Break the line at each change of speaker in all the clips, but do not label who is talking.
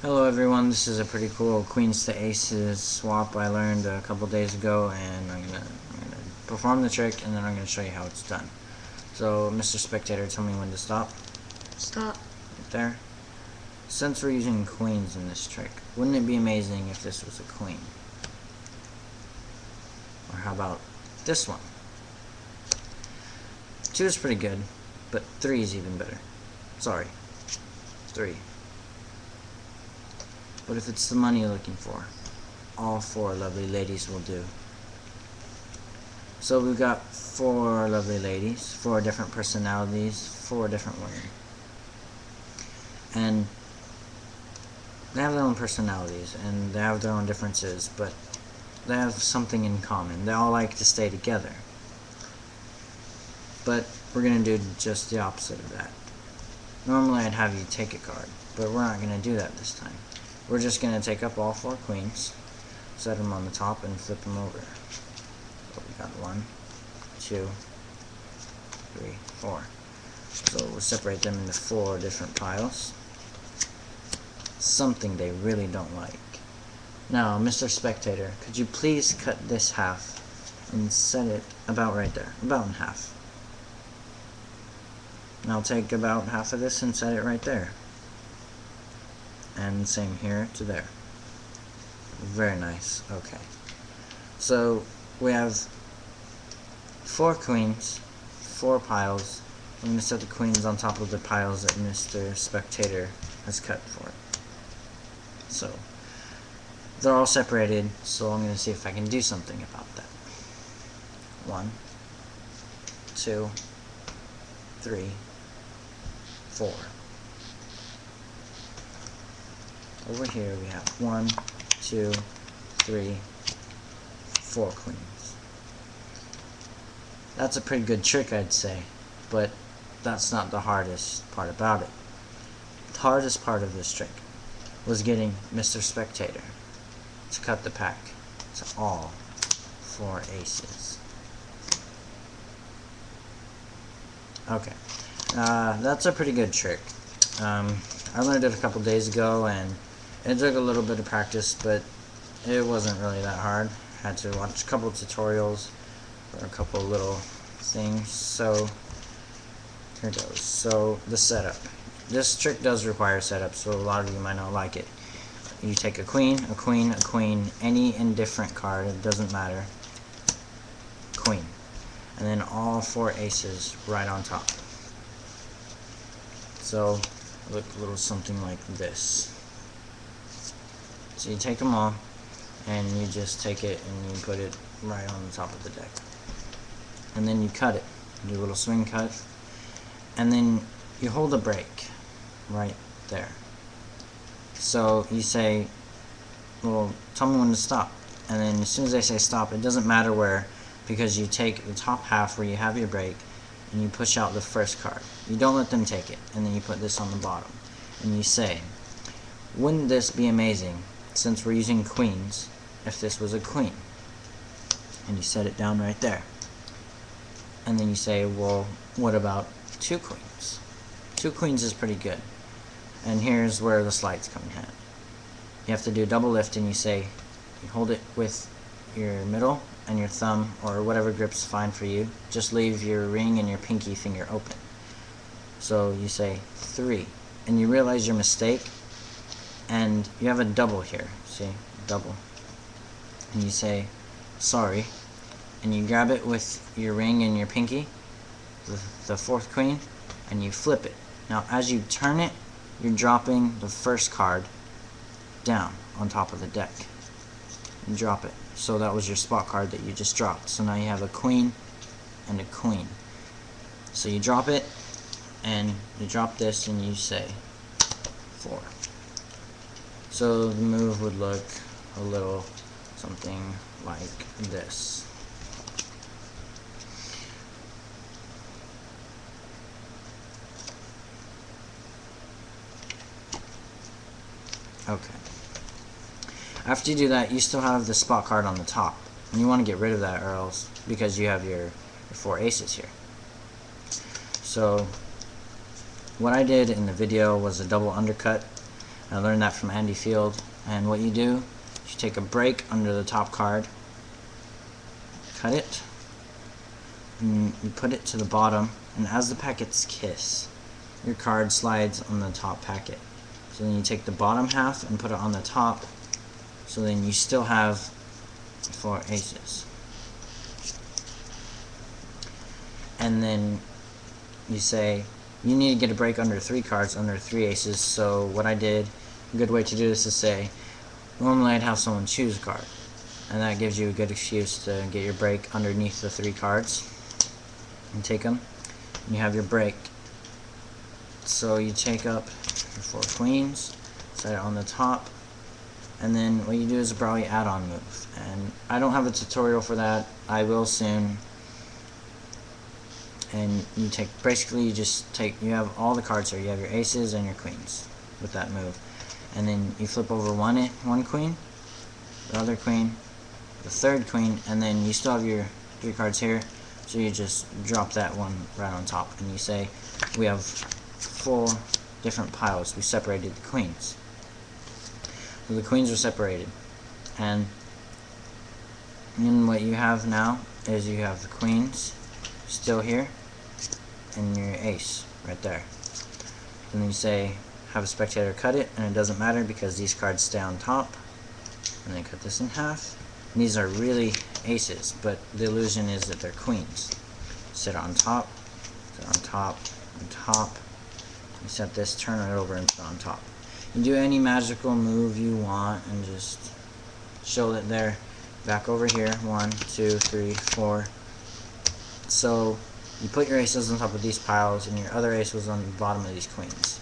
Hello everyone, this is a pretty cool queens to aces swap I learned a couple days ago, and I'm gonna perform the trick and then I'm gonna show you how it's done. So Mr. Spectator, tell me when to stop.
Stop.
Right there. Since we're using queens in this trick, wouldn't it be amazing if this was a queen? Or how about this one? 2 is pretty good, but 3 is even better. Sorry, 3. But if it's the money you're looking for, all 4 lovely ladies will do. So we've got 4 lovely ladies, 4 different personalities, 4 different women. And they have their own personalities, and they have their own differences, but they have something in common. They all like to stay together. But we're going to do just the opposite of that. Normally I'd have you take a card, but we're not going to do that this time. We're just going to take up all 4 queens, set them on the top, and flip them over. So we got 1, 2, 3, 4. So we'll separate them into 4 different piles. Something they really don't like. Now, Mr. Spectator, could you please cut this half and set it about right there, about in half. Now take about half of this and set it right there. And same here to there. Very nice. Okay. So we have 4 queens, 4 piles. I'm going to set the queens on top of the piles that Mr. Spectator has cut for it. So they're all separated, so I'm going to see if I can do something about that. 1, 2, 3, 4. Over here we have 1, 2, 3, 4 queens. That's a pretty good trick, I'd say, but that's not the hardest part about it. The hardest part of this trick was getting Mr. Spectator to cut the pack to all 4 aces. Okay, that's a pretty good trick. I learned it a couple days ago, and it took a little bit of practice, but it wasn't really that hard. I had to watch a couple tutorials for a couple little things. So here goes. So the setup. This trick does require setup, so a lot of you might not like it. You take a queen, a queen, a queen, any indifferent card, it doesn't matter. Queen. And then all 4 aces right on top. So look a little something like this. So you take them all, and you just take it and you put it right on the top of the deck. And then you cut it. You do a little swing cut. And then you hold a break right there. So you say, well, tell me when to stop. And then as soon as I say stop, it doesn't matter where, because you take the top half where you have your break, and you push out the first card. You don't let them take it, and then you put this on the bottom. And you say, wouldn't this be amazing, since we're using queens, if this was a queen? And you set it down right there. And then you say, well, what about 2 queens? 2 queens is pretty good. And here's where the slides come in hand. You have to do a double lift, and you say, you hold it with your middle and your thumb, or whatever grip's fine for you. Just leave your ring and your pinky finger open. So you say 3, and you realize your mistake, and you have a double here. See, double. And you say sorry, and you grab it with your ring and your pinky, the 4th queen, and you flip it. Now as you turn it, you're dropping the first card down on top of the deck. You drop it. So that was your spot card that you just dropped. So now you have a queen and a queen. So you drop it, and you drop this, and you say 4. So the move would look a little something like this. Okay. After you do that, you still have the spot card on the top, and you want to get rid of that, or else, because you have your 4 aces here. So what I did in the video was a double undercut. I learned that from Andy Field. And what you do, you take a break under the top card, cut it, and you put it to the bottom, and as the packets kiss, your card slides on the top packet. So then you take the bottom half and put it on the top, so then you still have 4 aces. And then you say, you need to get a break under 3 cards, under 3 aces. So what I did, a good way to do this is say, normally I'd have someone choose a card, and that gives you a good excuse to get your break underneath the 3 cards. And take them, and you have your break. So you take up your 4 queens, set it on the top, and then what you do is a probably add-on move. And I don't have a tutorial for that. I will soon. And you take, basically you just take, you have all the cards here. You have your aces and your queens with that move. And then you flip over one queen, the other queen, the third queen, and then you still have your 3 cards here. So you just drop that one right on top, and you say, we have 4 different piles. We separated the queens. So the queens are separated. And then what you have now is you have the queens still here, and your ace right there. And then you say, have a spectator cut it, and it doesn't matter because these cards stay on top. And then cut this in half. And these are really aces, but the illusion is that they're queens. Set it on top, set it on top, on top. You set this, turn it over, and put it on top. You do any magical move you want, and just show that they're back over here. 1, 2, 3, 4. So you put your aces on top of these piles, and your other ace was on the bottom of these queens.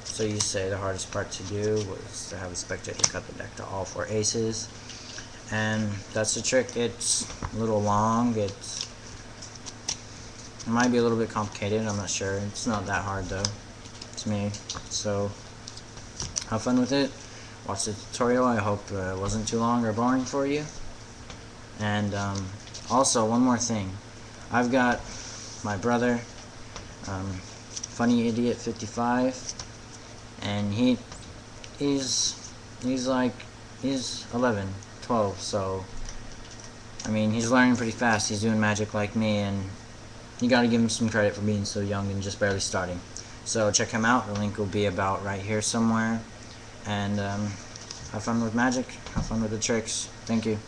So you say the hardest part to do was to have a spectator cut the deck to all 4 aces. And that's the trick. It's a little long. It might be a little bit complicated. I'm not sure. It's not that hard though to me. So have fun with it. Watch the tutorial. I hope it wasn't too long or boring for you. And also one more thing. I've got my brother, Funny Idiot 55, and he's 11. 12, so I mean, he's learning pretty fast. He's doing magic like me, and you gotta give him some credit for being so young and just barely starting. So check him out. The link will be about right here somewhere. And have fun with magic, have fun with the tricks. Thank you.